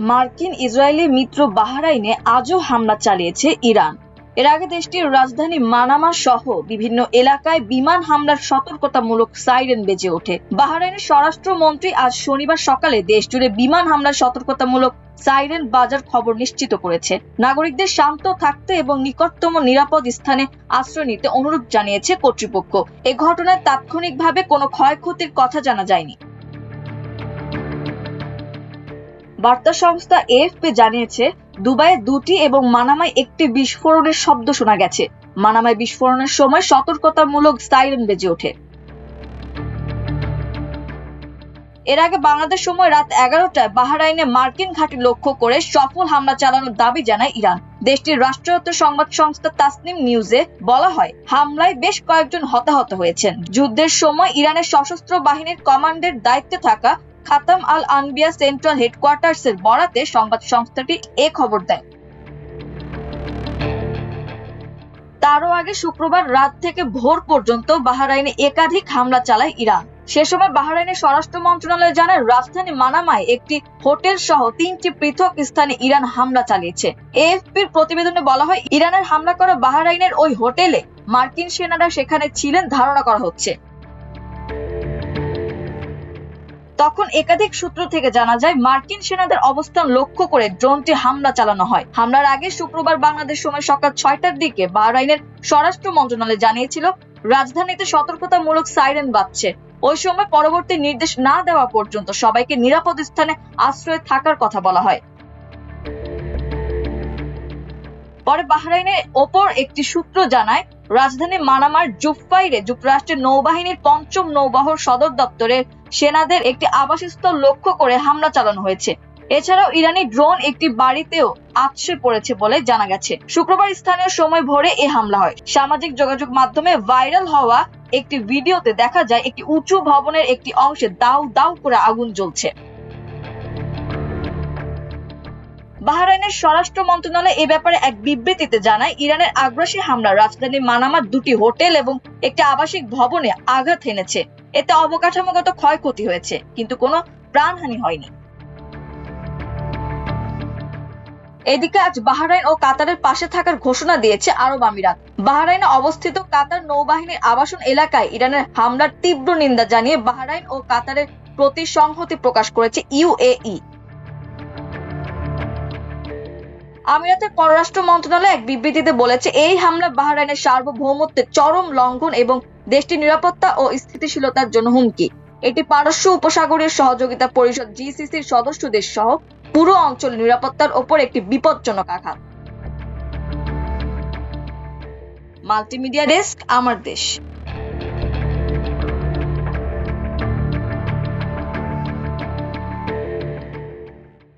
মার্কিন ইসরায়েলি মিত্র বাহরাইনে আজও হামলা চালিয়েছে ইরান। এর আগে দেশটির রাজধানী মানামা সহ বিভিন্ন এলাকায় বিমান হামলার সতর্কতামূলক সাইরেন বেজে ওঠে। বাহরাইনের স্বরাষ্ট্রমন্ত্রী আজ শনিবার সকালে দেশজুড়ে বিমান হামলার সতর্কতামূলক সাইরেন বাজার খবর নিশ্চিত করেছে। নাগরিকদের শান্ত থাকতে এবং নিকটতম নিরাপদ স্থানে আশ্রয় নিতে অনুরোধ জানিয়েছে কর্তৃপক্ষ। এ ঘটনায় তাৎক্ষণিকভাবে কোনো ক্ষয়ক্ষতির কথা জানা যায়নি। বার্তা সংস্থা এএফপি জানিয়েছে, দুবাইয়ে 2টি এবং মানামায় 1টি বিস্ফোরণের শব্দ শোনা গেছে। মানামায় বিস্ফোরণের সময় সতর্কতামূলক সাইরেন বেজে ওঠে। এর আগে বাংলাদেশ সময় রাত 11টায় বাহরাইনে মার্কিন ঘাঁটি লক্ষ্য করে সফল হামলা চালানোর দাবি জানায় ইরান। দেশটির রাষ্ট্রায়ত্ত সংবাদ সংস্থা তাসনিম নিউজে বলা হয়, হামলায় বেশ কয়েকজন হতাহত হয়েছেন। যুদ্ধের সময় ইরানের সশস্ত্র বাহিনীর কমান্ডের দায়িত্বে থাকা খাতাম আল আনবিয়া সেন্ট্রাল হেডকোয়ার্টার্সের বরাতে সংবাদ সংস্থাটি এ খবর দেয়। তারও আগে শুক্রবার রাত থেকে ভোর পর্যন্ত বাহরাইনে একাধিক হামলা চালায় ইরান। সে সময় বাহরাইনের স্বরাষ্ট্র মন্ত্রণালয় জানায়, রাজধানী মানামায় একটি হোটেল সহ 3টি পৃথক স্থানে ইরান হামলা চালিয়েছে। এএফপির প্রতিবেদনে বলা হয়, ইরানের হামলা করা বাহরাইনের ওই হোটেলে মার্কিন সেনারা সেখানে ছিলেন ধারণা করা হচ্ছে। তখন একাধিক সূত্র থেকে জানা যায়, মার্কিন সেনাদের অবস্থান লক্ষ্য করে ড্রোনটি হামলা চালানো হয়। হামলার আগে শুক্রবার বাংলাদেশ সময় সকাল 6টার দিকে বাহরাইনের স্বরাষ্ট্র মন্ত্রণালয় জানিয়েছিল, রাজধানীতে সতর্কতামূলক সাইরেন বাজছে। ওই সময় পরবর্তী নির্দেশ না দেওয়া পর্যন্ত সবাইকে নিরাপদ স্থানে আশ্রয়ে থাকার কথা বলা হয়। পরে বাহরাইনের ওপর একটি সূত্র জানায়, রাজধানী মানামার জুফাইরে যুক্তরাষ্ট্রের নৌবাহিনীর 5ম নৌবহর সদর দপ্তরের সেনাদের একটি আবাসস্থল লক্ষ্য করে হামলা চালানো হয়েছে। এছাড়াও ইরানি ড্রোন একটি বাড়িতেও আছড়ে পড়েছে বলে জানা গেছে। শুক্রবার স্থানীয় সময় ভোরে এই হামলা হয়। সামাজিক যোগাযোগ মাধ্যমে ভাইরাল হওয়া একটি ভিডিওতে দেখা যায়, একটি উঁচু ভবনের একটি অংশে দাউ দাউ করে আগুন জ্বলছে। বাহরাইনের স্বরাষ্ট্র মন্ত্রণালয় এ ব্যাপারে এক বিবৃতিতে জানায়, ইরানের আগ্রাসী হামলা রাজধানী মানামার 2টি হোটেল এবং একটি আবাসিক ভবনে আঘাত এনেছে। এতে অবকাঠামোগত ক্ষয়ক্ষতি হয়েছে, কিন্তু কোনো প্রাণহানি হয়নি। এদিকে আজ বাহরাইন ও কাতারের পাশে থাকার ঘোষণা দিয়েছে আরব আমিরাত। বাহরাইনে অবস্থিত কাতার নৌবাহিনীর আবাসন এলাকায় ইরানের হামলার তীব্র নিন্দা জানিয়ে বাহরাইন ও কাতারের প্রতি সংহতি প্রকাশ করেছে ইউএই। আমিরাতের পররাষ্ট্র মন্ত্রণালয় এক বিবৃতিতে বলেছে, এই হামলা বাহরাইনের সার্বভৌমত্বের চরম লঙ্ঘন এবং দেশটির নিরাপত্তা ও স্থিতিশীলতার জন্য হুমকি। এটি পারস্য উপসাগরীয় সহযোগিতা পরিষদ জিসিসির সদস্য দেশ সহ পুরো অঞ্চলের নিরাপত্তার ওপর একটি বিপজ্জনক আঘাত। মাল্টিমিডিয়া ডেস্ক, আমার দেশ।